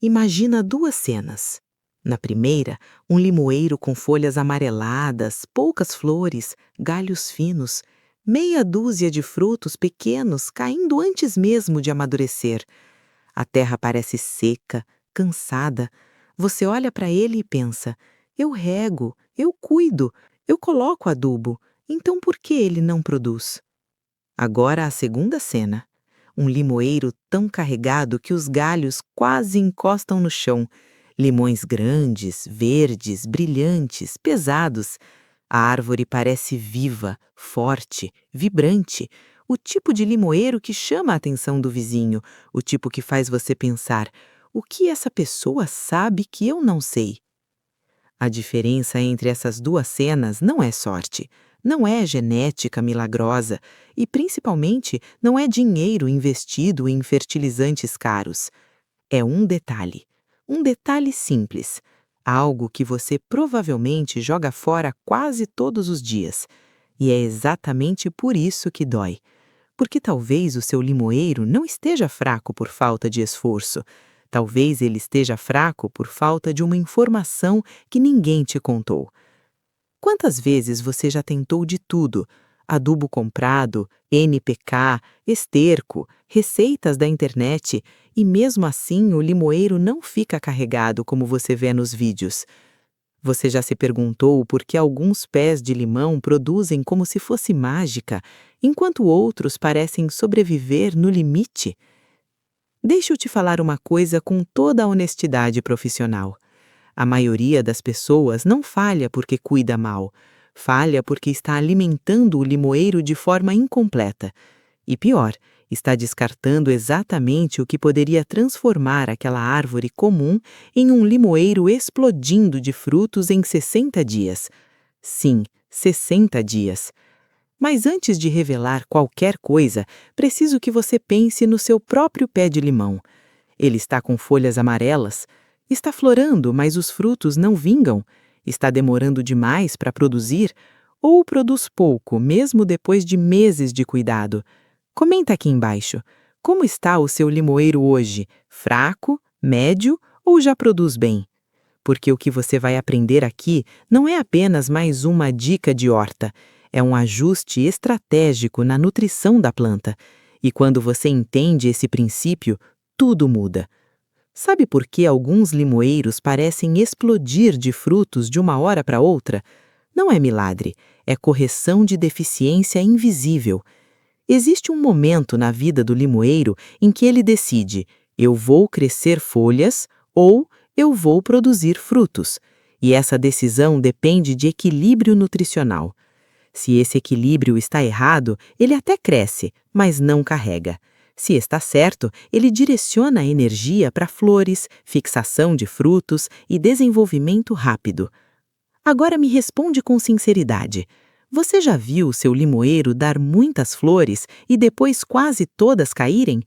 Imagina duas cenas. Na primeira, um limoeiro com folhas amareladas, poucas flores, galhos finos, meia dúzia de frutos pequenos caindo antes mesmo de amadurecer. A terra parece seca, cansada. Você olha para ele e pensa: eu rego, eu cuido, eu coloco adubo, então por que ele não produz? Agora a segunda cena. Um limoeiro tão carregado que os galhos quase encostam no chão. Limões grandes, verdes, brilhantes, pesados. A árvore parece viva, forte, vibrante. O tipo de limoeiro que chama a atenção do vizinho, o tipo que faz você pensar: o que essa pessoa sabe que eu não sei? A diferença entre essas duas cenas não é sorte, não é genética milagrosa e, principalmente, não é dinheiro investido em fertilizantes caros. É um detalhe simples, algo que você provavelmente joga fora quase todos os dias. E é exatamente por isso que dói. Porque talvez o seu limoeiro não esteja fraco por falta de esforço. Talvez ele esteja fraco por falta de uma informação que ninguém te contou. Quantas vezes você já tentou de tudo? Adubo comprado, NPK, esterco, receitas da internet, e mesmo assim o limoeiro não fica carregado como você vê nos vídeos. Você já se perguntou por que alguns pés de limão produzem como se fosse mágica, enquanto outros parecem sobreviver no limite? Deixa eu te falar uma coisa com toda a honestidade profissional. A maioria das pessoas não falha porque cuida mal, falha porque está alimentando o limoeiro de forma incompleta. E pior, está descartando exatamente o que poderia transformar aquela árvore comum em um limoeiro explodindo de frutos em 60 dias. Sim, 60 dias. Mas antes de revelar qualquer coisa, preciso que você pense no seu próprio pé de limão. Ele está com folhas amarelas? Está florando, mas os frutos não vingam? Está demorando demais para produzir? Ou produz pouco, mesmo depois de meses de cuidado? Comenta aqui embaixo. Como está o seu limoeiro hoje? Fraco, médio ou já produz bem? Porque o que você vai aprender aqui não é apenas mais uma dica de horta, é um ajuste estratégico na nutrição da planta. E quando você entende esse princípio, tudo muda. Sabe por que alguns limoeiros parecem explodir de frutos de uma hora para outra? Não é milagre, é correção de deficiência invisível. Existe um momento na vida do limoeiro em que ele decide: eu vou crescer folhas ou eu vou produzir frutos. E essa decisão depende de equilíbrio nutricional. Se esse equilíbrio está errado, ele até cresce, mas não carrega. Se está certo, ele direciona a energia para flores, fixação de frutos e desenvolvimento rápido. Agora me responde com sinceridade. Você já viu o seu limoeiro dar muitas flores e depois quase todas caírem?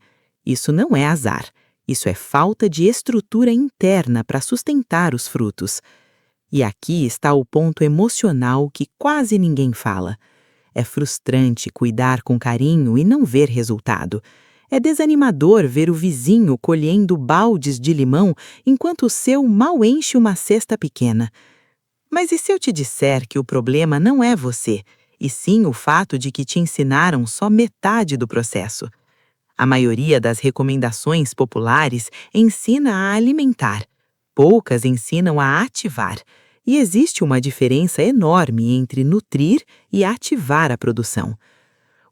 Isso não é azar. Isso é falta de estrutura interna para sustentar os frutos. E aqui está o ponto emocional que quase ninguém fala. É frustrante cuidar com carinho e não ver resultado. É desanimador ver o vizinho colhendo baldes de limão enquanto o seu mal enche uma cesta pequena. Mas e se eu te disser que o problema não é você, e sim o fato de que te ensinaram só metade do processo? A maioria das recomendações populares ensina a alimentar. Poucas ensinam a ativar. E existe uma diferença enorme entre nutrir e ativar a produção.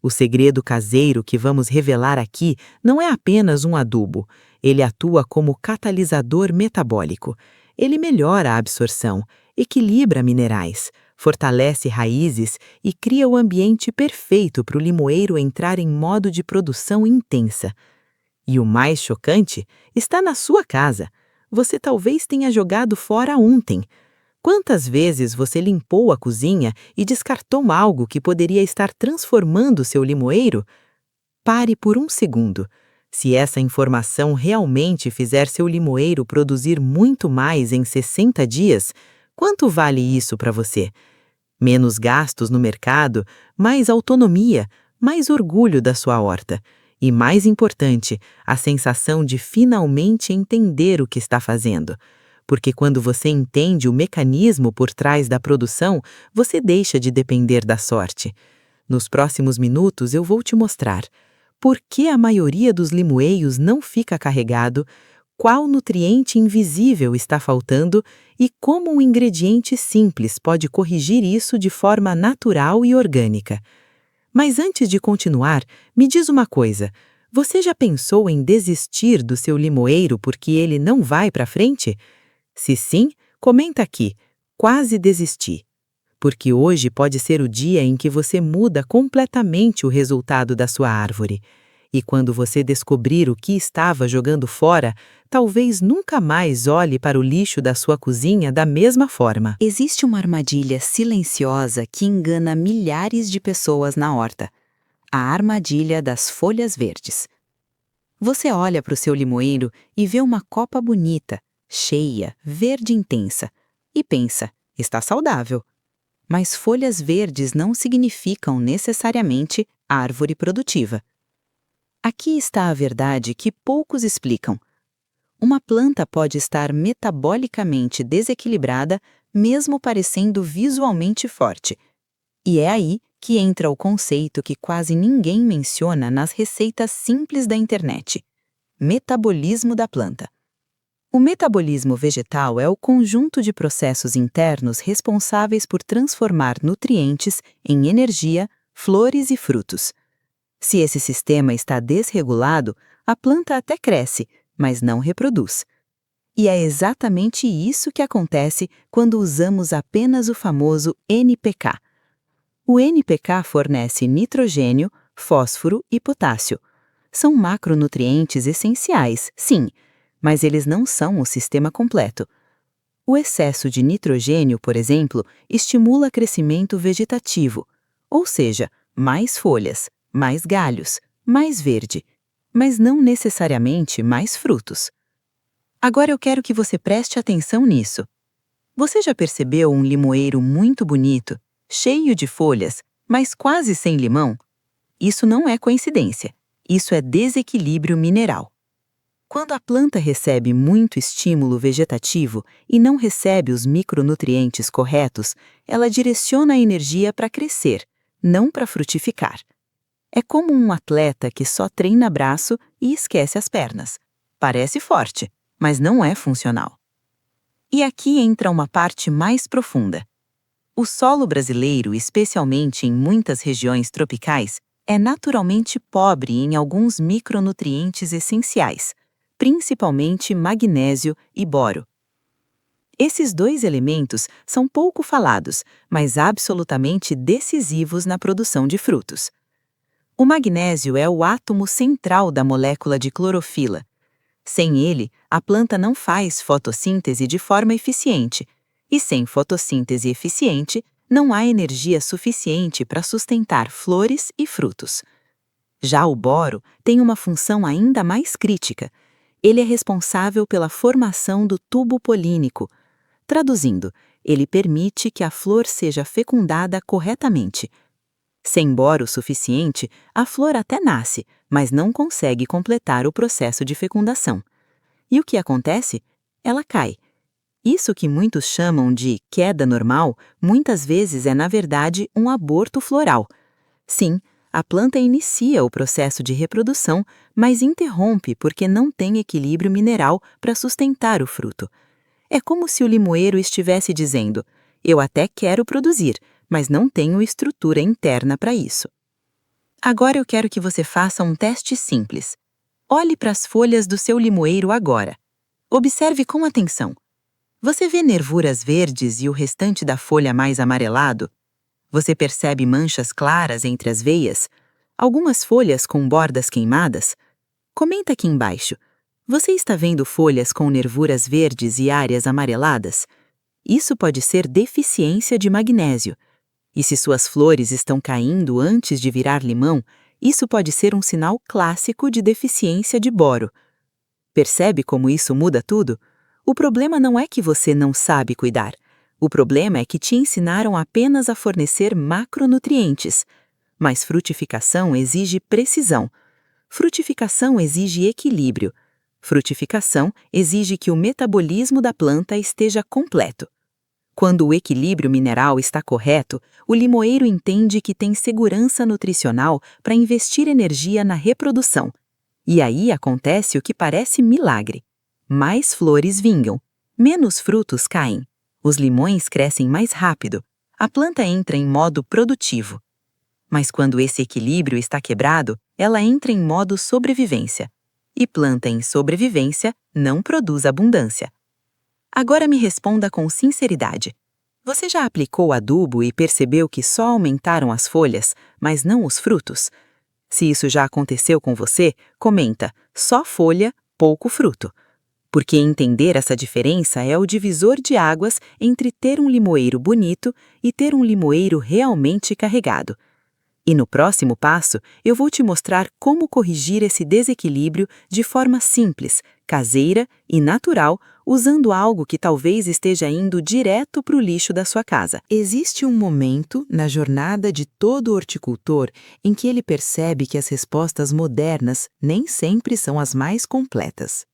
O segredo caseiro que vamos revelar aqui não é apenas um adubo. Ele atua como catalisador metabólico. Ele melhora a absorção, equilibra minerais, fortalece raízes e cria o ambiente perfeito para o limoeiro entrar em modo de produção intensa. E o mais chocante está na sua casa. Você talvez tenha jogado fora ontem. Quantas vezes você limpou a cozinha e descartou algo que poderia estar transformando seu limoeiro? Pare por um segundo. Se essa informação realmente fizer seu limoeiro produzir muito mais em 60 dias, quanto vale isso para você? Menos gastos no mercado, mais autonomia, mais orgulho da sua horta. E mais importante, a sensação de finalmente entender o que está fazendo. Porque quando você entende o mecanismo por trás da produção, você deixa de depender da sorte. Nos próximos minutos eu vou te mostrar por que a maioria dos limoeios não fica carregado, qual nutriente invisível está faltando e como um ingrediente simples pode corrigir isso de forma natural e orgânica. Mas antes de continuar, me diz uma coisa: você já pensou em desistir do seu limoeiro porque ele não vai para frente? Se sim, comenta aqui: quase desisti. Porque hoje pode ser o dia em que você muda completamente o resultado da sua árvore. E quando você descobrir o que estava jogando fora, talvez nunca mais olhe para o lixo da sua cozinha da mesma forma. Existe uma armadilha silenciosa que engana milhares de pessoas na horta: a armadilha das folhas verdes. Você olha para o seu limoeiro e vê uma copa bonita, cheia, verde intensa, e pensa: está saudável. Mas folhas verdes não significam necessariamente árvore produtiva. Aqui está a verdade que poucos explicam. Uma planta pode estar metabolicamente desequilibrada, mesmo parecendo visualmente forte. E é aí que entra o conceito que quase ninguém menciona nas receitas simples da internet: metabolismo da planta. O metabolismo vegetal é o conjunto de processos internos responsáveis por transformar nutrientes em energia, flores e frutos. Se esse sistema está desregulado, a planta até cresce, mas não reproduz. E é exatamente isso que acontece quando usamos apenas o famoso NPK. O NPK fornece nitrogênio, fósforo e potássio. São macronutrientes essenciais, sim, mas eles não são o sistema completo. O excesso de nitrogênio, por exemplo, estimula crescimento vegetativo, ou seja, mais folhas, mais galhos, mais verde, mas não necessariamente mais frutos. Agora eu quero que você preste atenção nisso. Você já percebeu um limoeiro muito bonito, cheio de folhas, mas quase sem limão? Isso não é coincidência, isso é desequilíbrio mineral. Quando a planta recebe muito estímulo vegetativo e não recebe os micronutrientes corretos, ela direciona a energia para crescer, não para frutificar. É como um atleta que só treina braço e esquece as pernas. Parece forte, mas não é funcional. E aqui entra uma parte mais profunda. O solo brasileiro, especialmente em muitas regiões tropicais, é naturalmente pobre em alguns micronutrientes essenciais, principalmente magnésio e boro. Esses dois elementos são pouco falados, mas absolutamente decisivos na produção de frutos. O magnésio é o átomo central da molécula de clorofila. Sem ele, a planta não faz fotossíntese de forma eficiente, e sem fotossíntese eficiente, não há energia suficiente para sustentar flores e frutos. Já o boro tem uma função ainda mais crítica. Ele é responsável pela formação do tubo polínico. Traduzindo, ele permite que a flor seja fecundada corretamente. Sem boro suficiente, a flor até nasce, mas não consegue completar o processo de fecundação. E o que acontece? Ela cai. Isso que muitos chamam de queda normal, muitas vezes é, na verdade, um aborto floral. Sim, a planta inicia o processo de reprodução, mas interrompe porque não tem equilíbrio mineral para sustentar o fruto. É como se o limoeiro estivesse dizendo: eu até quero produzir, mas não tenho estrutura interna para isso. Agora eu quero que você faça um teste simples. Olhe para as folhas do seu limoeiro agora. Observe com atenção. Você vê nervuras verdes e o restante da folha mais amarelado? Você percebe manchas claras entre as veias? Algumas folhas com bordas queimadas? Comenta aqui embaixo. Você está vendo folhas com nervuras verdes e áreas amareladas? Isso pode ser deficiência de magnésio. E se suas flores estão caindo antes de virar limão, isso pode ser um sinal clássico de deficiência de boro. Percebe como isso muda tudo? O problema não é que você não sabe cuidar. O problema é que te ensinaram apenas a fornecer macronutrientes. Mas frutificação exige precisão. Frutificação exige equilíbrio. Frutificação exige que o metabolismo da planta esteja completo. Quando o equilíbrio mineral está correto, o limoeiro entende que tem segurança nutricional para investir energia na reprodução. E aí acontece o que parece milagre. Mais flores vingam, menos frutos caem. Os limões crescem mais rápido. A planta entra em modo produtivo. Mas quando esse equilíbrio está quebrado, ela entra em modo sobrevivência. E planta em sobrevivência não produz abundância. Agora me responda com sinceridade. Você já aplicou adubo e percebeu que só aumentaram as folhas, mas não os frutos? Se isso já aconteceu com você, comenta: só folha, pouco fruto. Porque entender essa diferença é o divisor de águas entre ter um limoeiro bonito e ter um limoeiro realmente carregado. E no próximo passo, eu vou te mostrar como corrigir esse desequilíbrio de forma simples, caseira e natural, usando algo que talvez esteja indo direto para o lixo da sua casa. Existe um momento na jornada de todo horticultor em que ele percebe que as respostas modernas nem sempre são as mais completas.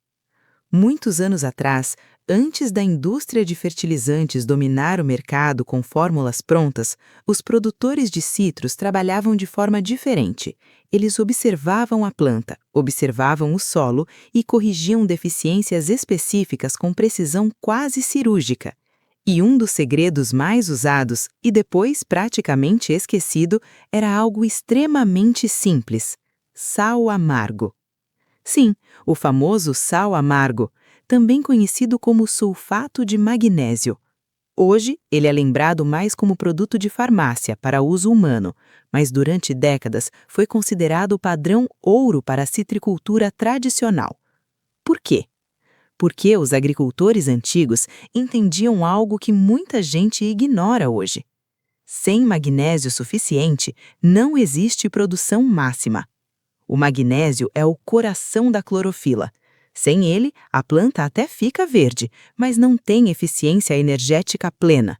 Muitos anos atrás, antes da indústria de fertilizantes dominar o mercado com fórmulas prontas, os produtores de citros trabalhavam de forma diferente. Eles observavam a planta, observavam o solo e corrigiam deficiências específicas com precisão quase cirúrgica. E um dos segredos mais usados, e depois praticamente esquecido, era algo extremamente simples: sal amargo. Sim, o famoso sal amargo, também conhecido como sulfato de magnésio. Hoje, ele é lembrado mais como produto de farmácia para uso humano, mas durante décadas foi considerado o padrão ouro para a citricultura tradicional. Por quê? Porque os agricultores antigos entendiam algo que muita gente ignora hoje. Sem magnésio suficiente, não existe produção máxima. O magnésio é o coração da clorofila. Sem ele, a planta até fica verde, mas não tem eficiência energética plena.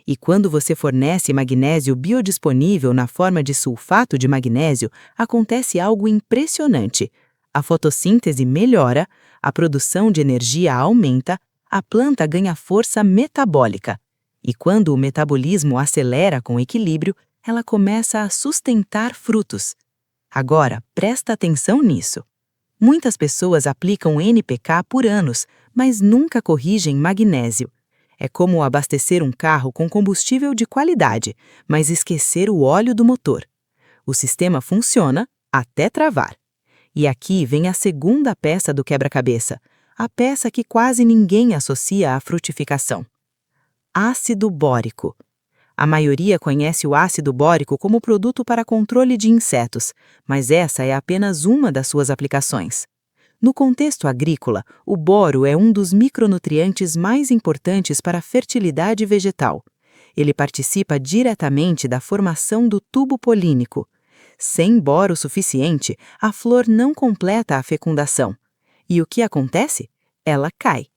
E quando você fornece magnésio biodisponível na forma de sulfato de magnésio, acontece algo impressionante. A fotossíntese melhora, a produção de energia aumenta, a planta ganha força metabólica. E quando o metabolismo acelera com equilíbrio, ela começa a sustentar frutos. Agora, presta atenção nisso. Muitas pessoas aplicam NPK por anos, mas nunca corrigem magnésio. É como abastecer um carro com combustível de qualidade, mas esquecer o óleo do motor. O sistema funciona até travar. E aqui vem a segunda peça do quebra-cabeça, a peça que quase ninguém associa à frutificação. Ácido bórico. A maioria conhece o ácido bórico como produto para controle de insetos, mas essa é apenas uma das suas aplicações. No contexto agrícola, o boro é um dos micronutrientes mais importantes para a fertilidade vegetal. Ele participa diretamente da formação do tubo polínico. Sem boro suficiente, a flor não completa a fecundação. E o que acontece? Ela cai.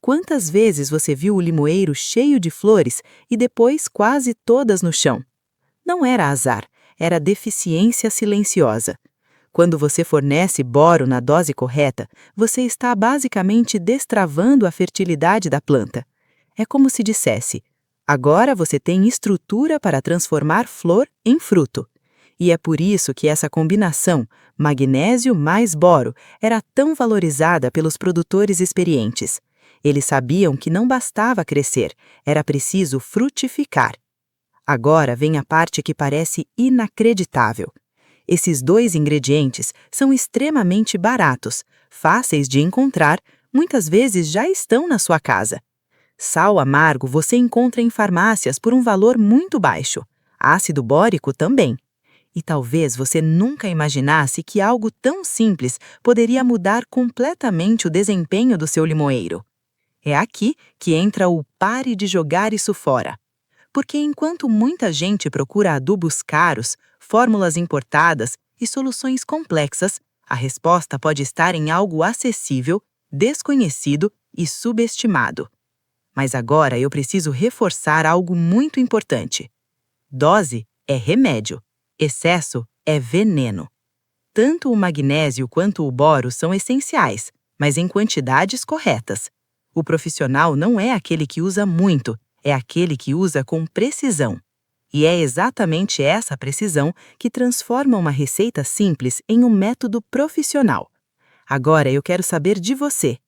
Quantas vezes você viu o limoeiro cheio de flores e depois quase todas no chão? Não era azar, era deficiência silenciosa. Quando você fornece boro na dose correta, você está basicamente destravando a fertilidade da planta. É como se dissesse: agora você tem estrutura para transformar flor em fruto. E é por isso que essa combinação, magnésio mais boro, era tão valorizada pelos produtores experientes. Eles sabiam que não bastava crescer, era preciso frutificar. Agora vem a parte que parece inacreditável. Esses dois ingredientes são extremamente baratos, fáceis de encontrar, muitas vezes já estão na sua casa. Sal amargo você encontra em farmácias por um valor muito baixo. Ácido bórico também. E talvez você nunca imaginasse que algo tão simples poderia mudar completamente o desempenho do seu limoeiro. É aqui que entra o pare de jogar isso fora. Porque enquanto muita gente procura adubos caros, fórmulas importadas e soluções complexas, a resposta pode estar em algo acessível, desconhecido e subestimado. Mas agora eu preciso reforçar algo muito importante. Dose é remédio, excesso é veneno. Tanto o magnésio quanto o boro são essenciais, mas em quantidades corretas. O profissional não é aquele que usa muito, é aquele que usa com precisão. E é exatamente essa precisão que transforma uma receita simples em um método profissional. Agora eu quero saber de você.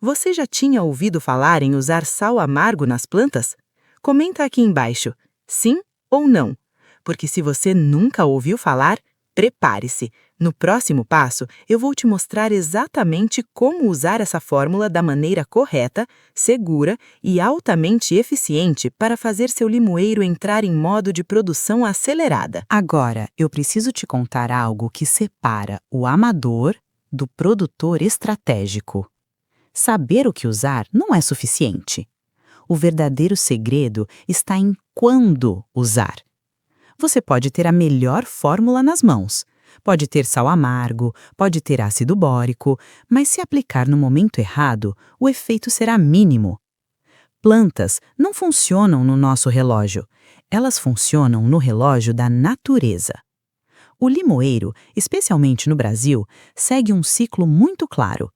Você já tinha ouvido falar em usar sal amargo nas plantas? Comenta aqui embaixo, sim ou não. Porque se você nunca ouviu falar, prepare-se. No próximo passo, eu vou te mostrar exatamente como usar essa fórmula da maneira correta, segura e altamente eficiente para fazer seu limoeiro entrar em modo de produção acelerada. Agora, eu preciso te contar algo que separa o amador do produtor estratégico. Saber o que usar não é suficiente. O verdadeiro segredo está em quando usar. Você pode ter a melhor fórmula nas mãos. Pode ter sal amargo, pode ter ácido bórico, mas se aplicar no momento errado, o efeito será mínimo. Plantas não funcionam no nosso relógio. Elas funcionam no relógio da natureza. O limoeiro, especialmente no Brasil, segue um ciclo muito claro.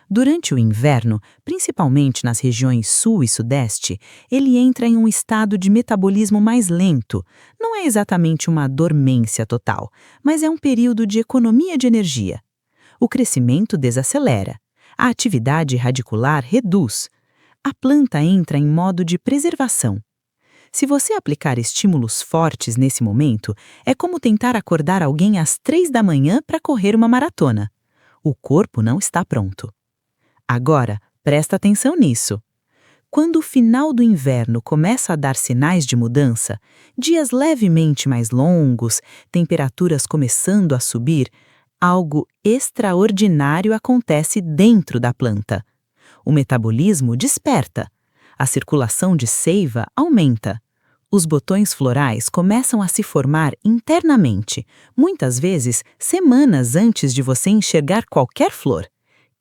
Durante o inverno, principalmente nas regiões sul e sudeste, ele entra em um estado de metabolismo mais lento. Não é exatamente uma dormência total, mas é um período de economia de energia. O crescimento desacelera. A atividade radicular reduz. A planta entra em modo de preservação. Se você aplicar estímulos fortes nesse momento, é como tentar acordar alguém às 3 da manhã para correr uma maratona. O corpo não está pronto. Agora, presta atenção nisso. Quando o final do inverno começa a dar sinais de mudança, dias levemente mais longos, temperaturas começando a subir, algo extraordinário acontece dentro da planta. O metabolismo desperta. A circulação de seiva aumenta. Os botões florais começam a se formar internamente, muitas vezes semanas antes de você enxergar qualquer flor.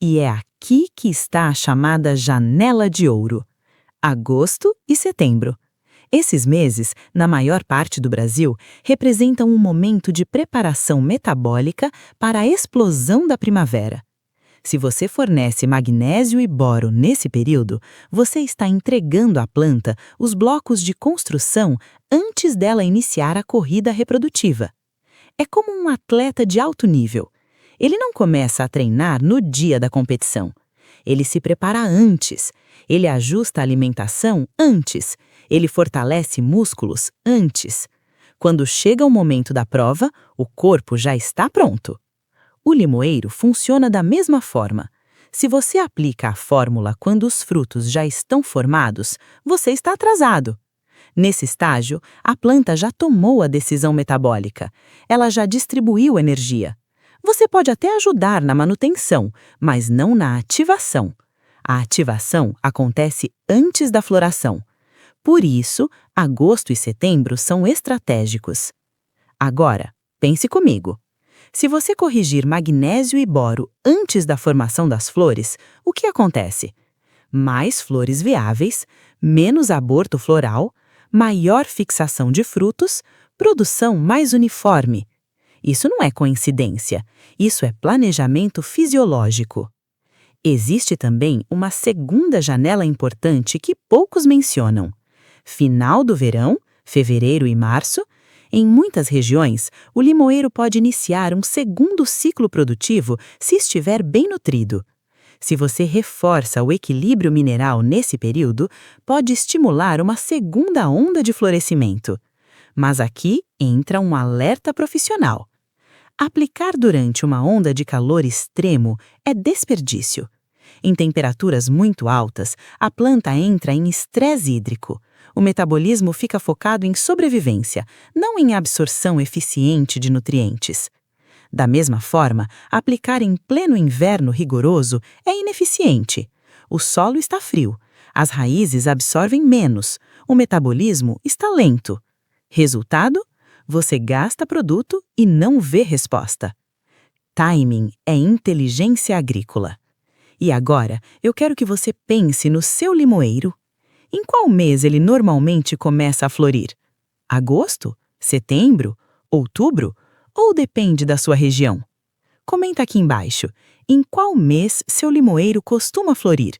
E é aqui que está a chamada janela de ouro. Agosto e setembro. Esses meses, na maior parte do Brasil, representam um momento de preparação metabólica para a explosão da primavera. Se você fornece magnésio e boro nesse período, você está entregando à planta os blocos de construção antes dela iniciar a corrida reprodutiva. É como um atleta de alto nível. Ele não começa a treinar no dia da competição. Ele se prepara antes. Ele ajusta a alimentação antes. Ele fortalece músculos antes. Quando chega o momento da prova, o corpo já está pronto. O limoeiro funciona da mesma forma. Se você aplica a fórmula quando os frutos já estão formados, você está atrasado. Nesse estágio, a planta já tomou a decisão metabólica. Ela já distribuiu energia. Você pode até ajudar na manutenção, mas não na ativação. A ativação acontece antes da floração. Por isso, agosto e setembro são estratégicos. Agora, pense comigo. Se você corrigir magnésio e boro antes da formação das flores, o que acontece? Mais flores viáveis, menos aborto floral, maior fixação de frutos, produção mais uniforme. Isso não é coincidência, isso é planejamento fisiológico. Existe também uma segunda janela importante que poucos mencionam. Final do verão, fevereiro e março, em muitas regiões, o limoeiro pode iniciar um segundo ciclo produtivo se estiver bem nutrido. Se você reforça o equilíbrio mineral nesse período, pode estimular uma segunda onda de florescimento. Mas aqui entra um alerta profissional. Aplicar durante uma onda de calor extremo é desperdício. Em temperaturas muito altas, a planta entra em estresse hídrico. O metabolismo fica focado em sobrevivência, não em absorção eficiente de nutrientes. Da mesma forma, aplicar em pleno inverno rigoroso é ineficiente. O solo está frio, as raízes absorvem menos, o metabolismo está lento. Resultado? Você gasta produto e não vê resposta. Timing é inteligência agrícola. E agora, eu quero que você pense no seu limoeiro. Em qual mês ele normalmente começa a florir? Agosto? Setembro? Outubro? Ou depende da sua região? Comenta aqui embaixo, em qual mês seu limoeiro costuma florir?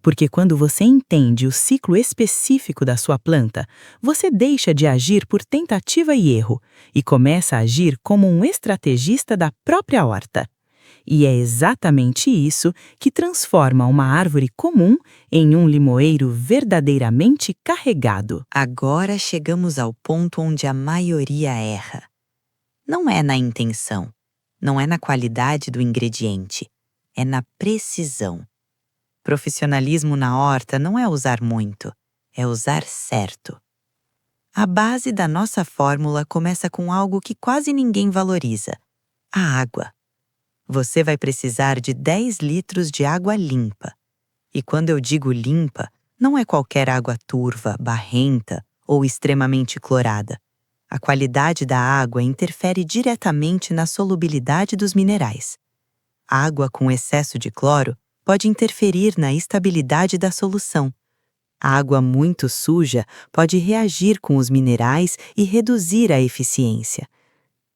Porque quando você entende o ciclo específico da sua planta, você deixa de agir por tentativa e erro e começa a agir como um estrategista da própria horta. E é exatamente isso que transforma uma árvore comum em um limoeiro verdadeiramente carregado. Agora chegamos ao ponto onde a maioria erra. Não é na intenção, não é na qualidade do ingrediente, é na precisão. Profissionalismo na horta não é usar muito, é usar certo. A base da nossa fórmula começa com algo que quase ninguém valoriza: a água. Você vai precisar de 10 litros de água limpa. E quando eu digo limpa, não é qualquer água turva, barrenta ou extremamente clorada. A qualidade da água interfere diretamente na solubilidade dos minerais. Água com excesso de cloro pode interferir na estabilidade da solução. A água muito suja pode reagir com os minerais e reduzir a eficiência.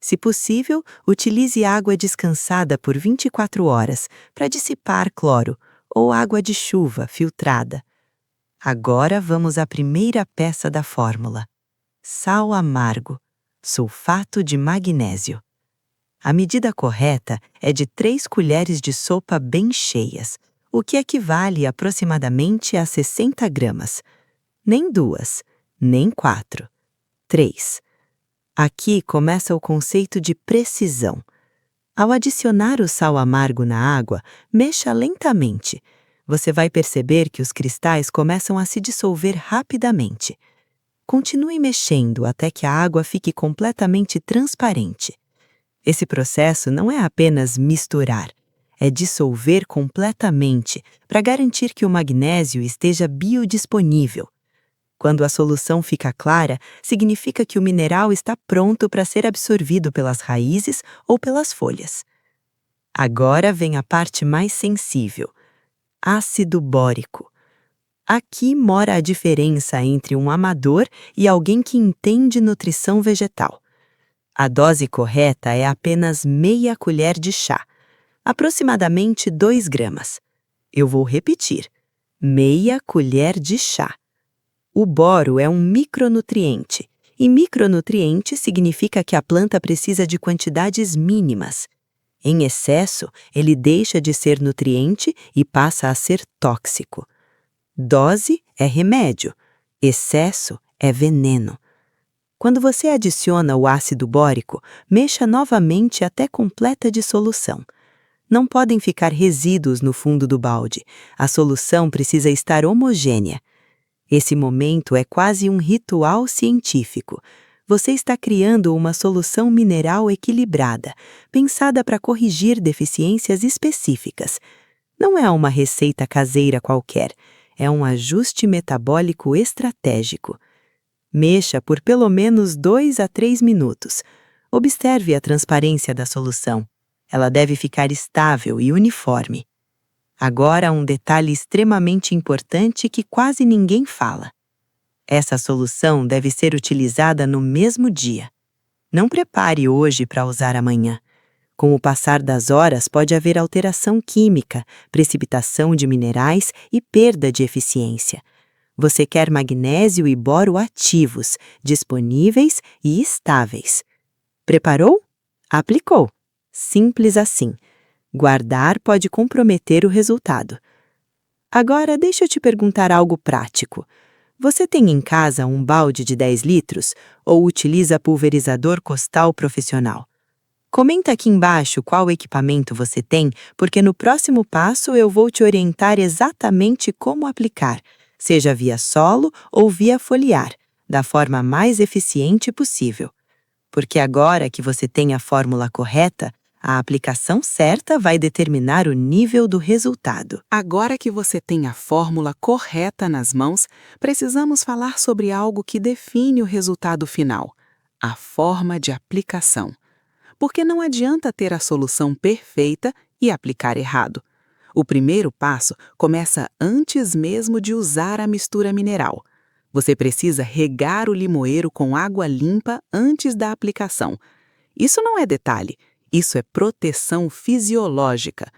Se possível, utilize água descansada por 24 horas para dissipar cloro ou água de chuva filtrada. Agora vamos à primeira peça da fórmula: sal amargo, sulfato de magnésio. A medida correta é de 3 colheres de sopa bem cheias, o que equivale aproximadamente a 60 gramas. Nem 2, nem 4. 3. Aqui começa o conceito de precisão. Ao adicionar o sal amargo na água, mexa lentamente. Você vai perceber que os cristais começam a se dissolver rapidamente. Continue mexendo até que a água fique completamente transparente. Esse processo não é apenas misturar, é dissolver completamente para garantir que o magnésio esteja biodisponível. Quando a solução fica clara, significa que o mineral está pronto para ser absorvido pelas raízes ou pelas folhas. Agora vem a parte mais sensível: ácido bórico. Aqui mora a diferença entre um amador e alguém que entende nutrição vegetal. A dose correta é apenas meia colher de chá, aproximadamente 2 gramas. Eu vou repetir: meia colher de chá. O boro é um micronutriente, e micronutriente significa que a planta precisa de quantidades mínimas. Em excesso, ele deixa de ser nutriente e passa a ser tóxico. Dose é remédio, excesso é veneno. Quando você adiciona o ácido bórico, mexa novamente até completa dissolução. Não podem ficar resíduos no fundo do balde. A solução precisa estar homogênea. Esse momento é quase um ritual científico. Você está criando uma solução mineral equilibrada, pensada para corrigir deficiências específicas. Não é uma receita caseira qualquer, é um ajuste metabólico estratégico. Mexa por pelo menos 2 a 3 minutos. Observe a transparência da solução. Ela deve ficar estável e uniforme. Agora, um detalhe extremamente importante que quase ninguém fala. Essa solução deve ser utilizada no mesmo dia. Não prepare hoje para usar amanhã. Com o passar das horas, pode haver alteração química, precipitação de minerais e perda de eficiência. Você quer magnésio e boro ativos, disponíveis e estáveis. Preparou? Aplicou. Simples assim. Guardar pode comprometer o resultado. Agora, deixa eu te perguntar algo prático. Você tem em casa um balde de 10 litros ou utiliza pulverizador costal profissional? Comenta aqui embaixo qual equipamento você tem, porque no próximo passo eu vou te orientar exatamente como aplicar, seja via solo ou via foliar, da forma mais eficiente possível. Porque agora que você tem a fórmula correta, a aplicação certa vai determinar o nível do resultado. Agora que você tem a fórmula correta nas mãos, precisamos falar sobre algo que define o resultado final: a forma de aplicação. Porque não adianta ter a solução perfeita e aplicar errado. O primeiro passo começa antes mesmo de usar a mistura mineral. Você precisa regar o limoeiro com água limpa antes da aplicação. Isso não é detalhe. Isso é proteção fisiológica.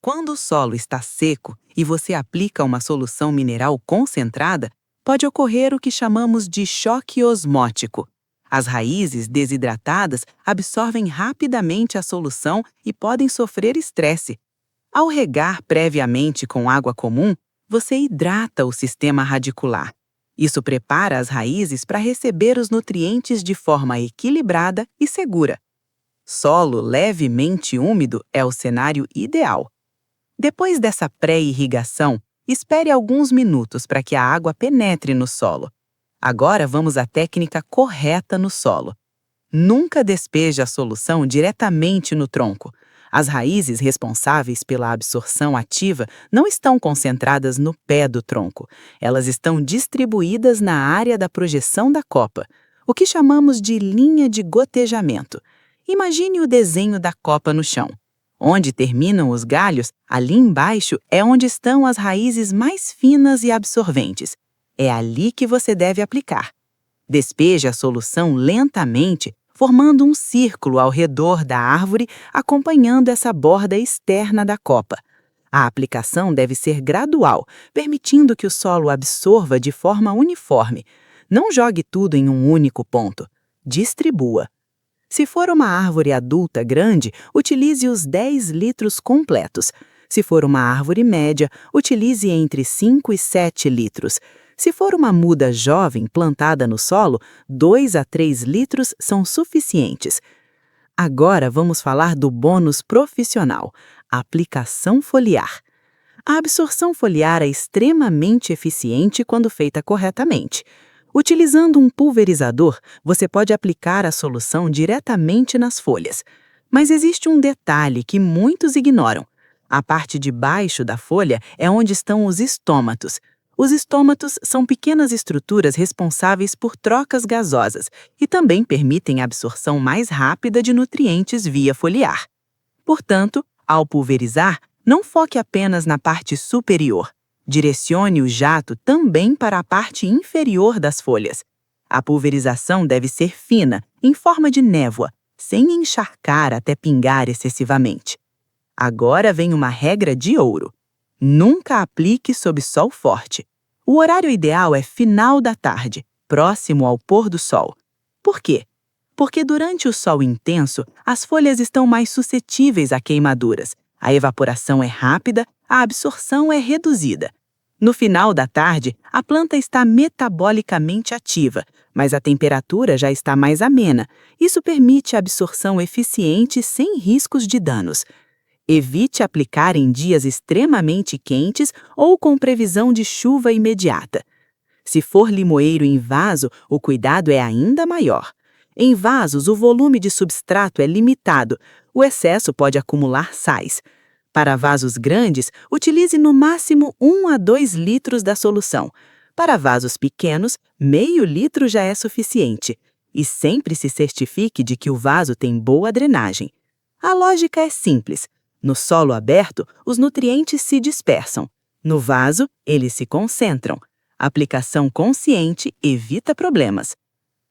Quando o solo está seco e você aplica uma solução mineral concentrada, pode ocorrer o que chamamos de choque osmótico. As raízes desidratadas absorvem rapidamente a solução e podem sofrer estresse. Ao regar previamente com água comum, você hidrata o sistema radicular. Isso prepara as raízes para receber os nutrientes de forma equilibrada e segura. Solo levemente úmido é o cenário ideal. Depois dessa pré-irrigação, espere alguns minutos para que a água penetre no solo. Agora vamos à técnica correta no solo. Nunca despeje a solução diretamente no tronco. As raízes responsáveis pela absorção ativa não estão concentradas no pé do tronco. Elas estão distribuídas na área da projeção da copa, o que chamamos de linha de gotejamento. Imagine o desenho da copa no chão. Onde terminam os galhos, ali embaixo é onde estão as raízes mais finas e absorventes. É ali que você deve aplicar. Despeje a solução lentamente, formando um círculo ao redor da árvore, acompanhando essa borda externa da copa. A aplicação deve ser gradual, permitindo que o solo absorva de forma uniforme. Não jogue tudo em um único ponto. Distribua. Se for uma árvore adulta grande, utilize os 10 litros completos. Se for uma árvore média, utilize entre 5 e 7 litros. Se for uma muda jovem plantada no solo, 2 a 3 litros são suficientes. Agora vamos falar do bônus profissional, a aplicação foliar. A absorção foliar é extremamente eficiente quando feita corretamente. Utilizando um pulverizador, você pode aplicar a solução diretamente nas folhas. Mas existe um detalhe que muitos ignoram. A parte de baixo da folha é onde estão os estômatos. Os estômatos são pequenas estruturas responsáveis por trocas gasosas e também permitem a absorção mais rápida de nutrientes via foliar. Portanto, ao pulverizar, não foque apenas na parte superior. Direcione o jato também para a parte inferior das folhas. A pulverização deve ser fina, em forma de névoa, sem encharcar até pingar excessivamente. Agora vem uma regra de ouro. Nunca aplique sob sol forte. O horário ideal é final da tarde, próximo ao pôr do sol. Por quê? Porque durante o sol intenso, as folhas estão mais suscetíveis a queimaduras. A evaporação é rápida, a absorção é reduzida. No final da tarde, a planta está metabolicamente ativa, mas a temperatura já está mais amena. Isso permite a absorção eficiente sem riscos de danos. Evite aplicar em dias extremamente quentes ou com previsão de chuva imediata. Se for limoeiro em vaso, o cuidado é ainda maior. Em vasos, o volume de substrato é limitado. O excesso pode acumular sais. Para vasos grandes, utilize no máximo 1 a 2 litros da solução. Para vasos pequenos, meio litro já é suficiente. E sempre se certifique de que o vaso tem boa drenagem. A lógica é simples. No solo aberto, os nutrientes se dispersam. No vaso, eles se concentram. Aplicação consciente evita problemas.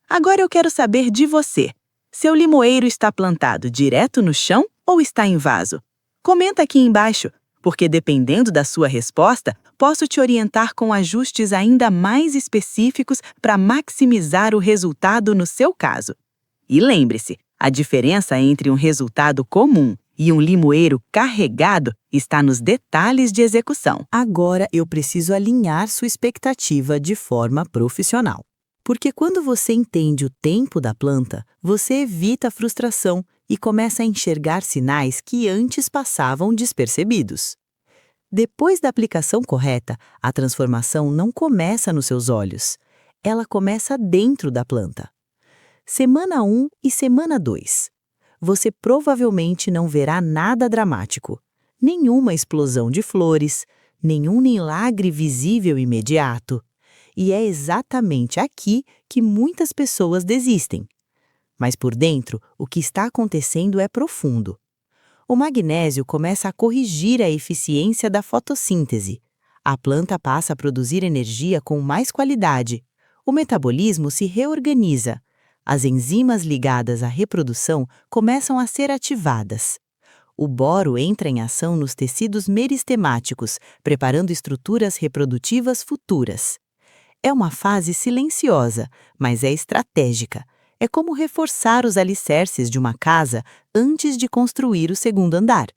Agora eu quero saber de você. Seu limoeiro está plantado direto no chão ou está em vaso? Comenta aqui embaixo, porque dependendo da sua resposta, posso te orientar com ajustes ainda mais específicos para maximizar o resultado no seu caso. E lembre-se, a diferença entre um resultado comum e um limoeiro carregado está nos detalhes de execução. Agora eu preciso alinhar sua expectativa de forma profissional. Porque quando você entende o tempo da planta, você evita a frustração e começa a enxergar sinais que antes passavam despercebidos. Depois da aplicação correta, a transformação não começa nos seus olhos. Ela começa dentro da planta. Semana 1 e semana 2. Você provavelmente não verá nada dramático. Nenhuma explosão de flores, nenhum milagre visível imediato. E é exatamente aqui que muitas pessoas desistem. Mas por dentro, o que está acontecendo é profundo. O magnésio começa a corrigir a eficiência da fotossíntese. A planta passa a produzir energia com mais qualidade. O metabolismo se reorganiza. As enzimas ligadas à reprodução começam a ser ativadas. O boro entra em ação nos tecidos meristemáticos, preparando estruturas reprodutivas futuras. É uma fase silenciosa, mas é estratégica. É como reforçar os alicerces de uma casa antes de construir o segundo andar.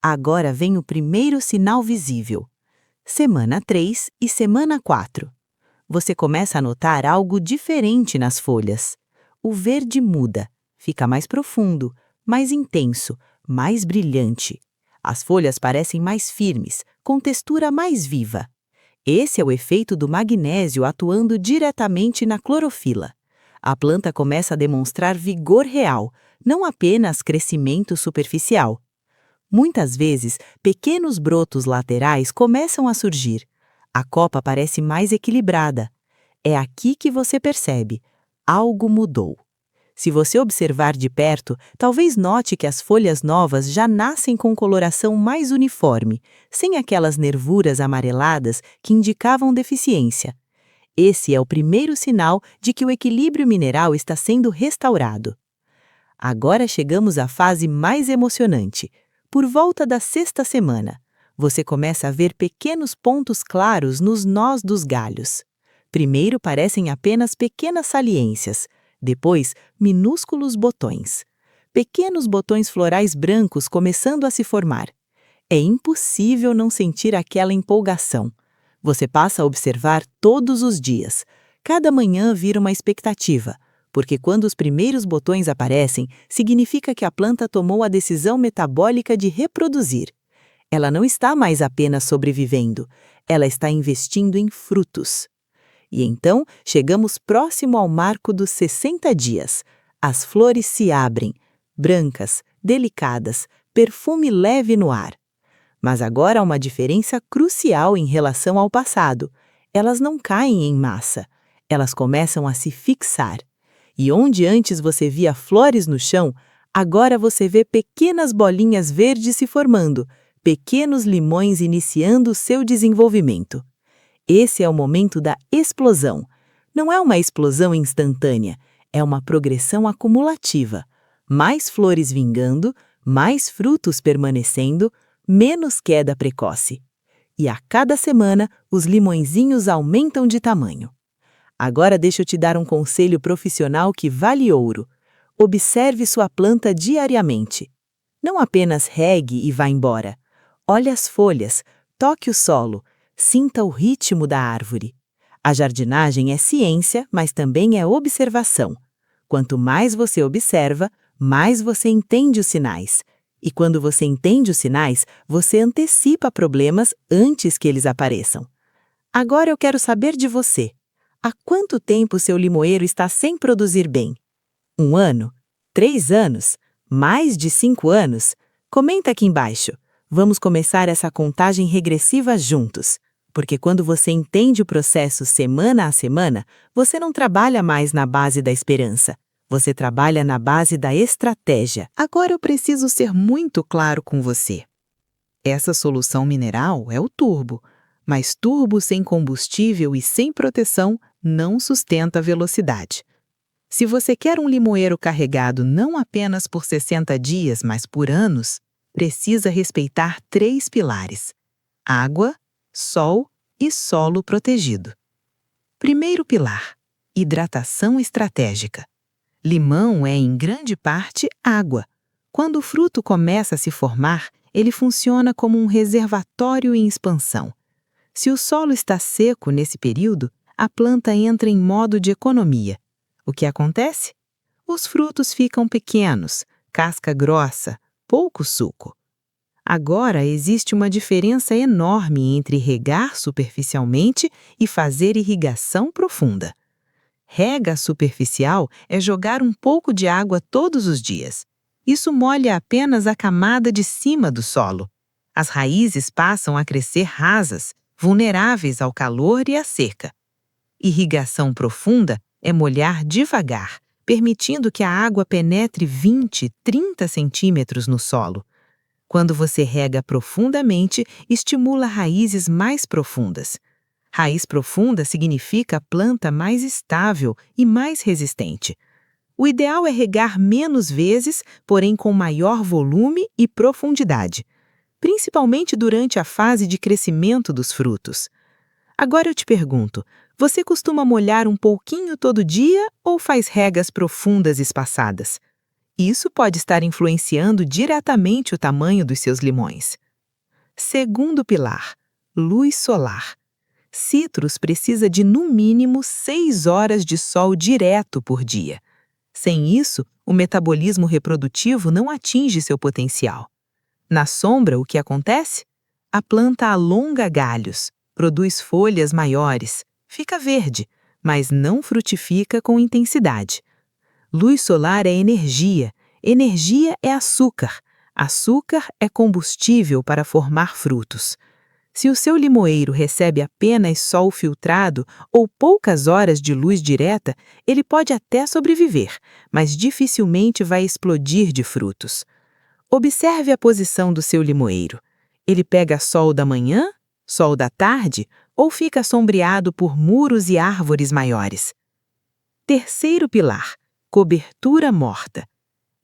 Agora vem o primeiro sinal visível. Semana 3 e semana 4. Você começa a notar algo diferente nas folhas. O verde muda, fica mais profundo, mais intenso, mais brilhante. As folhas parecem mais firmes, com textura mais viva. Esse é o efeito do magnésio atuando diretamente na clorofila. A planta começa a demonstrar vigor real, não apenas crescimento superficial. Muitas vezes, pequenos brotos laterais começam a surgir. A copa parece mais equilibrada. É aqui que você percebe: algo mudou. Se você observar de perto, talvez note que as folhas novas já nascem com coloração mais uniforme, sem aquelas nervuras amareladas que indicavam deficiência. Esse é o primeiro sinal de que o equilíbrio mineral está sendo restaurado. Agora chegamos à fase mais emocionante. Por volta da 6ª semana, você começa a ver pequenos pontos claros nos nós dos galhos. Primeiro parecem apenas pequenas saliências, depois minúsculos botões. Pequenos botões florais brancos começando a se formar. É impossível não sentir aquela empolgação. Você passa a observar todos os dias. Cada manhã vira uma expectativa, porque quando os primeiros botões aparecem, significa que a planta tomou a decisão metabólica de reproduzir. Ela não está mais apenas sobrevivendo, ela está investindo em frutos. E então, chegamos próximo ao marco dos 60 dias. As flores se abrem, brancas, delicadas, perfume leve no ar. Mas agora há uma diferença crucial em relação ao passado. Elas não caem em massa, elas começam a se fixar. E onde antes você via flores no chão, agora você vê pequenas bolinhas verdes se formando, pequenos limões iniciando seu desenvolvimento. Esse é o momento da explosão. Não é uma explosão instantânea, é uma progressão acumulativa. Mais flores vingando, mais frutos permanecendo, menos queda precoce. E a cada semana, os limõezinhos aumentam de tamanho. Agora deixa eu te dar um conselho profissional que vale ouro. Observe sua planta diariamente. Não apenas regue e vá embora. Olhe as folhas, toque o solo, sinta o ritmo da árvore. A jardinagem é ciência, mas também é observação. Quanto mais você observa, mais você entende os sinais. E quando você entende os sinais, você antecipa problemas antes que eles apareçam. Agora eu quero saber de você. Há quanto tempo seu limoeiro está sem produzir bem? 1 ano? 3 anos? Mais de 5 anos? Comenta aqui embaixo. Vamos começar essa contagem regressiva juntos. Porque quando você entende o processo semana a semana, você não trabalha mais na base da esperança. Você trabalha na base da estratégia. Agora eu preciso ser muito claro com você. Essa solução mineral é o turbo, mas turbo sem combustível e sem proteção não sustenta velocidade. Se você quer um limoeiro carregado não apenas por 60 dias, mas por anos, precisa respeitar 3 pilares: água, sol e solo protegido. Primeiro pilar: hidratação estratégica. Limão é, em grande parte, água. Quando o fruto começa a se formar, ele funciona como um reservatório em expansão. Se o solo está seco nesse período, a planta entra em modo de economia. O que acontece? Os frutos ficam pequenos, casca grossa, pouco suco. Agora existe uma diferença enorme entre regar superficialmente e fazer irrigação profunda. Rega superficial é jogar um pouco de água todos os dias. Isso molha apenas a camada de cima do solo. As raízes passam a crescer rasas, vulneráveis ao calor e à seca. Irrigação profunda é molhar devagar, permitindo que a água penetre 20, 30 centímetros no solo. Quando você rega profundamente, estimula raízes mais profundas. Raiz profunda significa planta mais estável e mais resistente. O ideal é regar menos vezes, porém com maior volume e profundidade, principalmente durante a fase de crescimento dos frutos. Agora eu te pergunto, você costuma molhar um pouquinho todo dia ou faz regas profundas e espaçadas? Isso pode estar influenciando diretamente o tamanho dos seus limões. Segundo pilar, luz solar. Citros precisa de no mínimo 6 horas de sol direto por dia. Sem isso, o metabolismo reprodutivo não atinge seu potencial. Na sombra, o que acontece? A planta alonga galhos, produz folhas maiores, fica verde, mas não frutifica com intensidade. Luz solar é energia, energia é açúcar, açúcar é combustível para formar frutos. Se o seu limoeiro recebe apenas sol filtrado ou poucas horas de luz direta, ele pode até sobreviver, mas dificilmente vai explodir de frutos. Observe a posição do seu limoeiro. Ele pega sol da manhã, sol da tarde ou fica sombreado por muros e árvores maiores? Terceiro pilar, cobertura morta.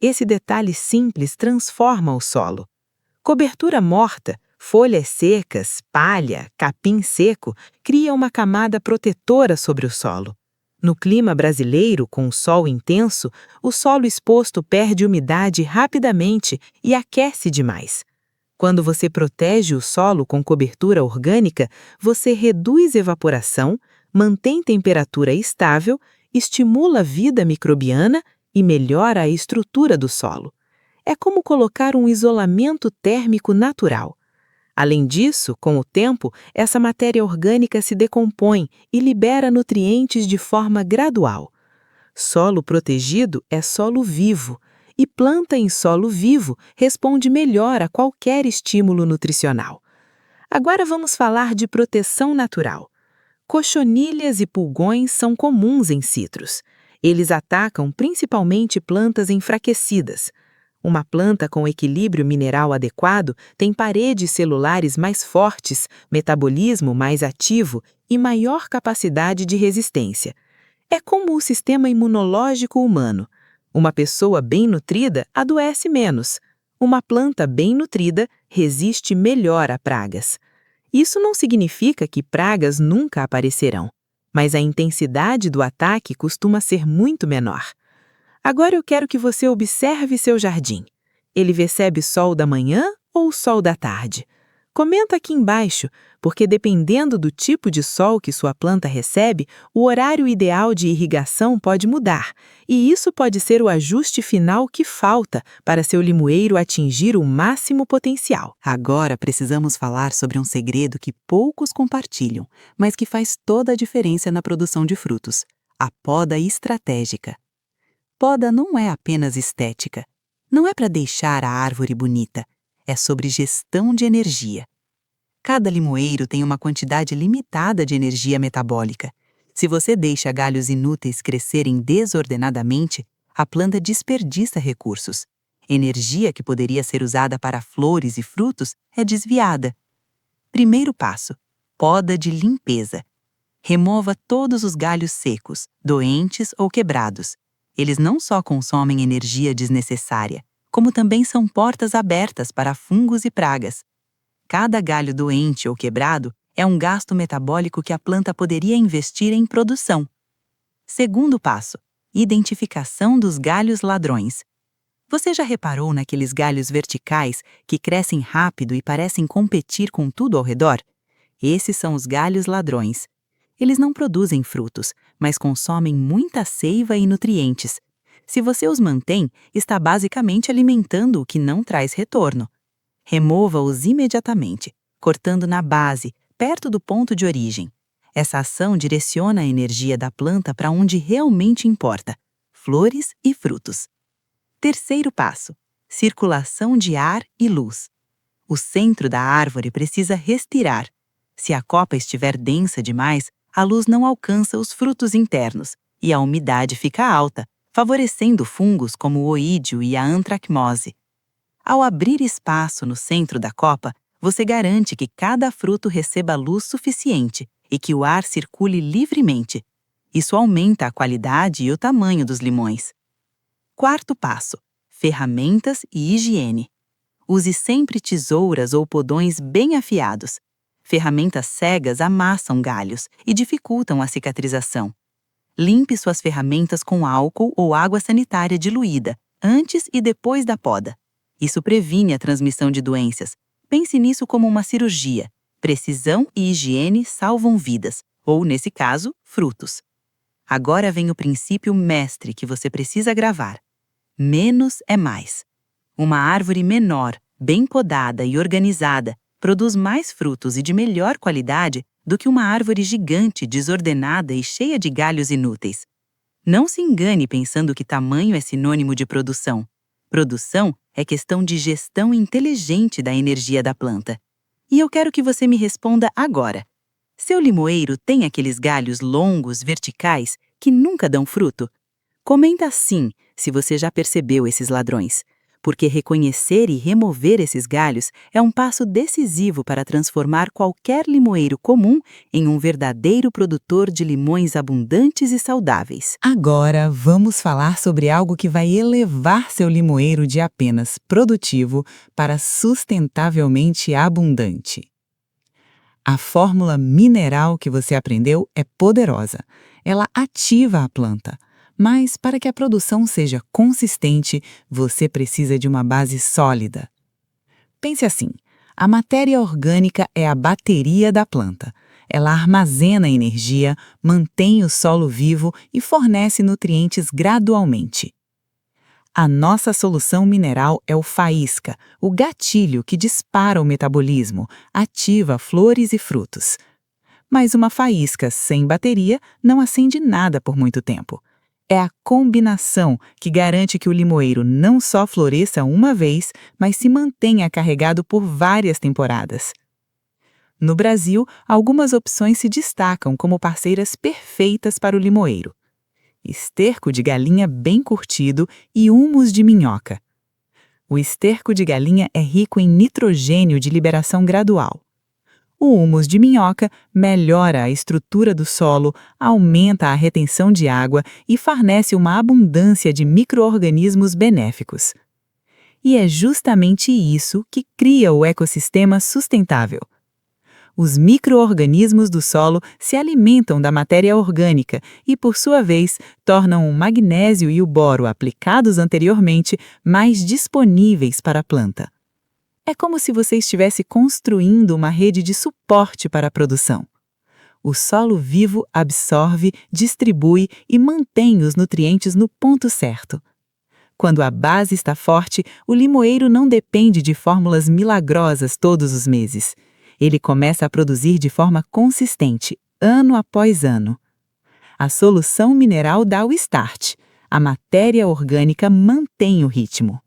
Esse detalhe simples transforma o solo. Cobertura morta, folhas secas, palha, capim seco, cria uma camada protetora sobre o solo. No clima brasileiro, com o sol intenso, o solo exposto perde umidade rapidamente e aquece demais. Quando você protege o solo com cobertura orgânica, você reduz evaporação, mantém temperatura estável, estimula a vida microbiana e melhora a estrutura do solo. É como colocar um isolamento térmico natural. Além disso, com o tempo, essa matéria orgânica se decompõe e libera nutrientes de forma gradual. Solo protegido é solo vivo, e planta em solo vivo responde melhor a qualquer estímulo nutricional. Agora vamos falar de proteção natural. Cochonilhas e pulgões são comuns em citros. Eles atacam principalmente plantas enfraquecidas. Uma planta com equilíbrio mineral adequado tem paredes celulares mais fortes, metabolismo mais ativo e maior capacidade de resistência. É como o sistema imunológico humano. Uma pessoa bem nutrida adoece menos. Uma planta bem nutrida resiste melhor a pragas. Isso não significa que pragas nunca aparecerão, mas a intensidade do ataque costuma ser muito menor. Agora eu quero que você observe seu jardim. Ele recebe sol da manhã ou sol da tarde? Comenta aqui embaixo, porque dependendo do tipo de sol que sua planta recebe, o horário ideal de irrigação pode mudar, e isso pode ser o ajuste final que falta para seu limoeiro atingir o máximo potencial. Agora precisamos falar sobre um segredo que poucos compartilham, mas que faz toda a diferença na produção de frutos: a poda estratégica. Poda não é apenas estética. Não é para deixar a árvore bonita. É sobre gestão de energia. Cada limoeiro tem uma quantidade limitada de energia metabólica. Se você deixa galhos inúteis crescerem desordenadamente, a planta desperdiça recursos. Energia que poderia ser usada para flores e frutos é desviada. Primeiro passo: poda de limpeza. Remova todos os galhos secos, doentes ou quebrados. Eles não só consomem energia desnecessária, como também são portas abertas para fungos e pragas. Cada galho doente ou quebrado é um gasto metabólico que a planta poderia investir em produção. Segundo passo: identificação dos galhos ladrões. Você já reparou naqueles galhos verticais que crescem rápido e parecem competir com tudo ao redor? Esses são os galhos ladrões. Eles não produzem frutos, mas consomem muita seiva e nutrientes. Se você os mantém, está basicamente alimentando o que não traz retorno. Remova-os imediatamente, cortando na base, perto do ponto de origem. Essa ação direciona a energia da planta para onde realmente importa: flores e frutos. Terceiro passo: circulação de ar e luz. O centro da árvore precisa respirar. Se a copa estiver densa demais, a luz não alcança os frutos internos e a umidade fica alta, favorecendo fungos como o oídio e a antracnose. Ao abrir espaço no centro da copa, você garante que cada fruto receba luz suficiente e que o ar circule livremente. Isso aumenta a qualidade e o tamanho dos limões. quarto passo: ferramentas e higiene. Use sempre tesouras ou podões bem afiados. Ferramentas cegas amassam galhos e dificultam a cicatrização. Limpe suas ferramentas com álcool ou água sanitária diluída, antes e depois da poda. Isso previne a transmissão de doenças. Pense nisso como uma cirurgia. Precisão e higiene salvam vidas, ou, nesse caso, frutos. Agora vem o princípio mestre que você precisa gravar. Menos é mais. Uma árvore menor, bem podada e organizada, produz mais frutos e de melhor qualidade do que uma árvore gigante, desordenada e cheia de galhos inúteis. Não se engane pensando que tamanho é sinônimo de produção. Produção é questão de gestão inteligente da energia da planta. E eu quero que você me responda agora. Seu limoeiro tem aqueles galhos longos, verticais, que nunca dão fruto? Comenta sim, se você já percebeu esses ladrões. Porque reconhecer e remover esses galhos é um passo decisivo para transformar qualquer limoeiro comum em um verdadeiro produtor de limões abundantes e saudáveis. Agora vamos falar sobre algo que vai elevar seu limoeiro de apenas produtivo para sustentavelmente abundante. A fórmula mineral que você aprendeu é poderosa. Ela ativa a planta. Mas, para que a produção seja consistente, você precisa de uma base sólida. Pense assim: a matéria orgânica é a bateria da planta. Ela armazena energia, mantém o solo vivo e fornece nutrientes gradualmente. A nossa solução mineral é o faísca, o gatilho que dispara o metabolismo, ativa flores e frutos. Mas uma faísca sem bateria não acende nada por muito tempo. É a combinação que garante que o limoeiro não só floresça uma vez, mas se mantenha carregado por várias temporadas. No Brasil, algumas opções se destacam como parceiras perfeitas para o limoeiro: esterco de galinha bem curtido e humus de minhoca. O esterco de galinha é rico em nitrogênio de liberação gradual. O humus de minhoca melhora a estrutura do solo, aumenta a retenção de água e fornece uma abundância de micro-organismos benéficos. E é justamente isso que cria o ecossistema sustentável. Os micro-organismos do solo se alimentam da matéria orgânica e, por sua vez, tornam o magnésio e o boro aplicados anteriormente mais disponíveis para a planta. É como se você estivesse construindo uma rede de suporte para a produção. O solo vivo absorve, distribui e mantém os nutrientes no ponto certo. Quando a base está forte, o limoeiro não depende de fórmulas milagrosas todos os meses. Ele começa a produzir de forma consistente, ano após ano. A solução mineral dá o start. A matéria orgânica mantém o ritmo.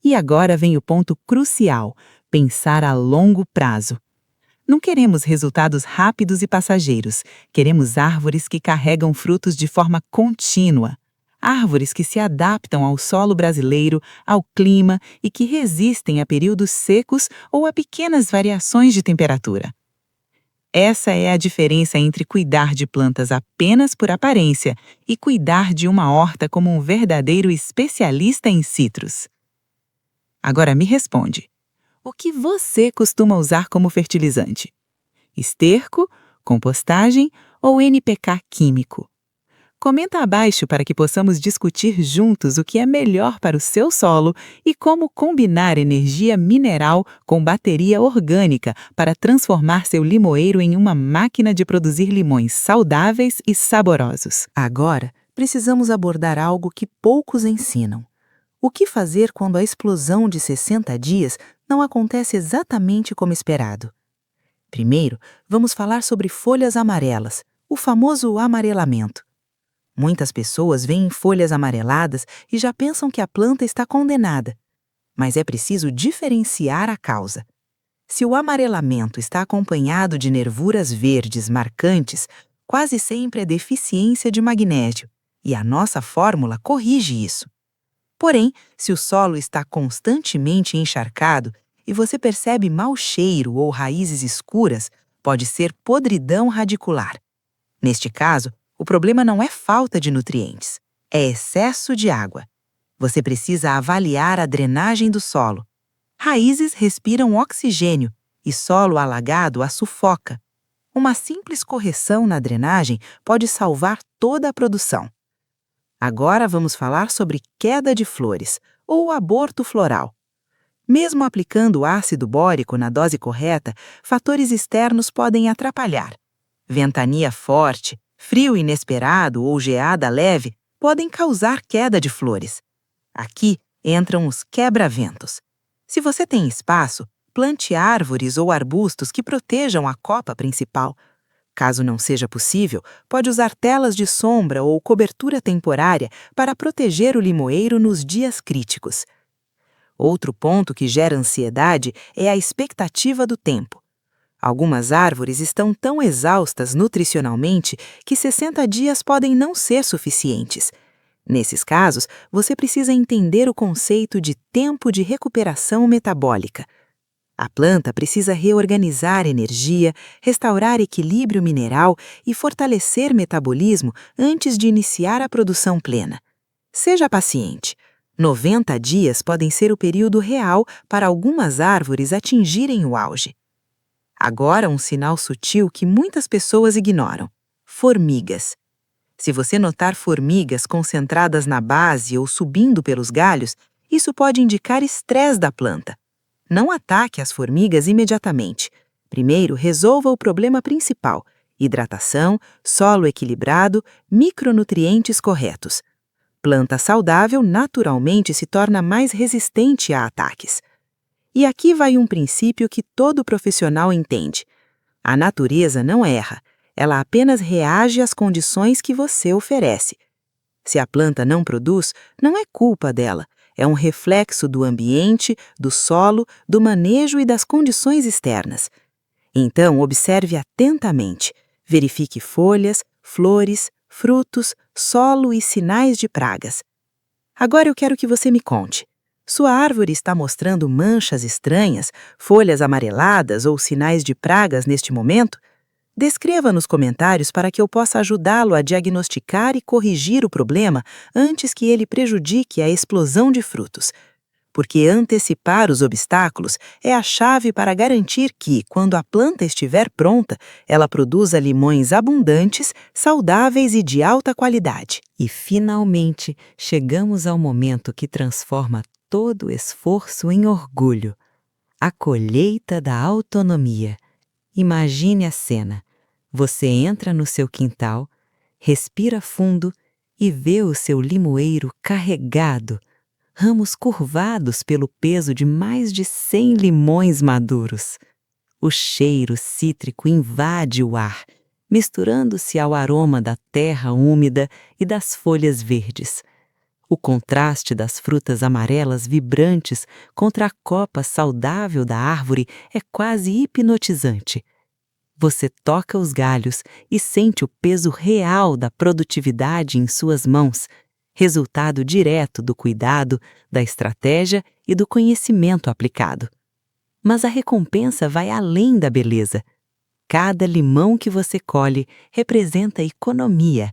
E agora vem o ponto crucial: pensar a longo prazo. Não queremos resultados rápidos e passageiros. Queremos árvores que carregam frutos de forma contínua. Árvores que se adaptam ao solo brasileiro, ao clima e que resistem a períodos secos ou a pequenas variações de temperatura. Essa é a diferença entre cuidar de plantas apenas por aparência e cuidar de uma horta como um verdadeiro especialista em citros. Agora me responde: o que você costuma usar como fertilizante? Esterco, compostagem ou NPK químico? Comenta abaixo para que possamos discutir juntos o que é melhor para o seu solo e como combinar energia mineral com bateria orgânica para transformar seu limoeiro em uma máquina de produzir limões saudáveis e saborosos. Agora, precisamos abordar algo que poucos ensinam. O que fazer quando a explosão de 60 dias não acontece exatamente como esperado? Primeiro, vamos falar sobre folhas amarelas, o famoso amarelamento. Muitas pessoas veem folhas amareladas e já pensam que a planta está condenada. Mas é preciso diferenciar a causa. Se o amarelamento está acompanhado de nervuras verdes marcantes, quase sempre é deficiência de magnésio, e a nossa fórmula corrige isso. Porém, se o solo está constantemente encharcado e você percebe mau cheiro ou raízes escuras, pode ser podridão radicular. Neste caso, o problema não é falta de nutrientes, é excesso de água. Você precisa avaliar a drenagem do solo. Raízes respiram oxigênio e solo alagado a sufoca. Uma simples correção na drenagem pode salvar toda a produção. Agora vamos falar sobre queda de flores, ou aborto floral. Mesmo aplicando ácido bórico na dose correta, fatores externos podem atrapalhar. Ventania forte, frio inesperado ou geada leve podem causar queda de flores. Aqui entram os quebra-ventos. Se você tem espaço, plante árvores ou arbustos que protejam a copa principal. Caso não seja possível, pode usar telas de sombra ou cobertura temporária para proteger o limoeiro nos dias críticos. Outro ponto que gera ansiedade é a expectativa do tempo. Algumas árvores estão tão exaustas nutricionalmente que 60 dias podem não ser suficientes. Nesses casos, você precisa entender o conceito de tempo de recuperação metabólica. A planta precisa reorganizar energia, restaurar equilíbrio mineral e fortalecer metabolismo antes de iniciar a produção plena. Seja paciente. 90 dias podem ser o período real para algumas árvores atingirem o auge. Agora, um sinal sutil que muitas pessoas ignoram: formigas. Se você notar formigas concentradas na base ou subindo pelos galhos, isso pode indicar estresse da planta. Não ataque as formigas imediatamente. Primeiro, resolva o problema principal: hidratação, solo equilibrado, micronutrientes corretos. Planta saudável naturalmente se torna mais resistente a ataques. E aqui vai um princípio que todo profissional entende. A natureza não erra, ela apenas reage às condições que você oferece. Se a planta não produz, não é culpa dela. É um reflexo do ambiente, do solo, do manejo e das condições externas. Então, observe atentamente. Verifique folhas, flores, frutos, solo e sinais de pragas. Agora eu quero que você me conte. Sua árvore está mostrando manchas estranhas, folhas amareladas ou sinais de pragas neste momento? Descreva nos comentários para que eu possa ajudá-lo a diagnosticar e corrigir o problema antes que ele prejudique a explosão de frutos. Porque antecipar os obstáculos é a chave para garantir que, quando a planta estiver pronta, ela produza limões abundantes, saudáveis e de alta qualidade. E, finalmente, chegamos ao momento que transforma todo o esforço em orgulho: a colheita da autonomia. Imagine a cena. Você entra no seu quintal, respira fundo e vê o seu limoeiro carregado, ramos curvados pelo peso de mais de 100 limões maduros. O cheiro cítrico invade o ar, misturando-se ao aroma da terra úmida e das folhas verdes. O contraste das frutas amarelas vibrantes contra a copa saudável da árvore é quase hipnotizante. Você toca os galhos e sente o peso real da produtividade em suas mãos, resultado direto do cuidado, da estratégia e do conhecimento aplicado. Mas a recompensa vai além da beleza. Cada limão que você colhe representa economia.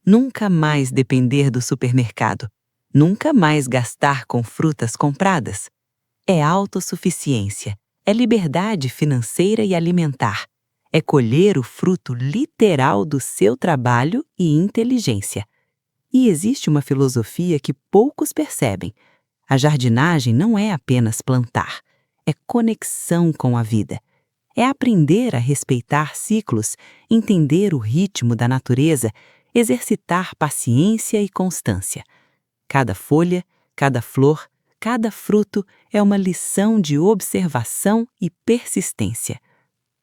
Nunca mais depender do supermercado. Nunca mais gastar com frutas compradas. É autossuficiência. É liberdade financeira e alimentar. É colher o fruto literal do seu trabalho e inteligência. E existe uma filosofia que poucos percebem. A jardinagem não é apenas plantar. É conexão com a vida. É aprender a respeitar ciclos, entender o ritmo da natureza, exercitar paciência e constância. Cada folha, cada flor, cada fruto é uma lição de observação e persistência.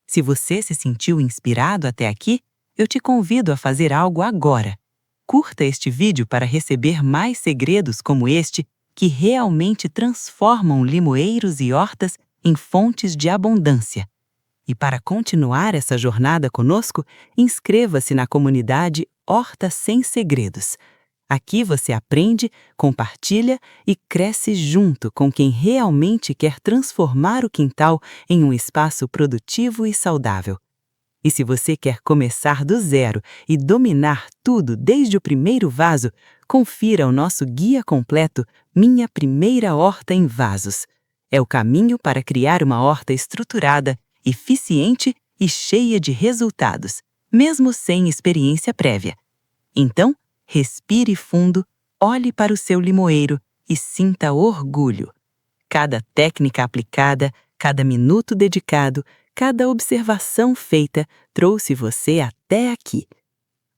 Se você se sentiu inspirado até aqui, eu te convido a fazer algo agora. Curta este vídeo para receber mais segredos como este que realmente transformam limoeiros e hortas em fontes de abundância. E para continuar essa jornada conosco, inscreva-se na comunidade Horta Sem Segredos. Aqui você aprende, compartilha e cresce junto com quem realmente quer transformar o quintal em um espaço produtivo e saudável. E se você quer começar do zero e dominar tudo desde o primeiro vaso, confira o nosso guia completo Minha Primeira Horta em Vasos. É o caminho para criar uma horta estruturada, eficiente e cheia de resultados, mesmo sem experiência prévia. Então, respire fundo, olhe para o seu limoeiro e sinta orgulho. Cada técnica aplicada, cada minuto dedicado, cada observação feita trouxe você até aqui.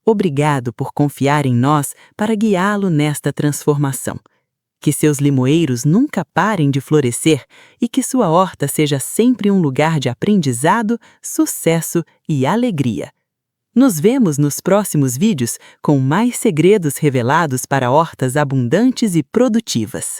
Obrigado por confiar em nós para guiá-lo nesta transformação. Que seus limoeiros nunca parem de florescer e que sua horta seja sempre um lugar de aprendizado, sucesso e alegria. Nos vemos nos próximos vídeos com mais segredos revelados para hortas abundantes e produtivas.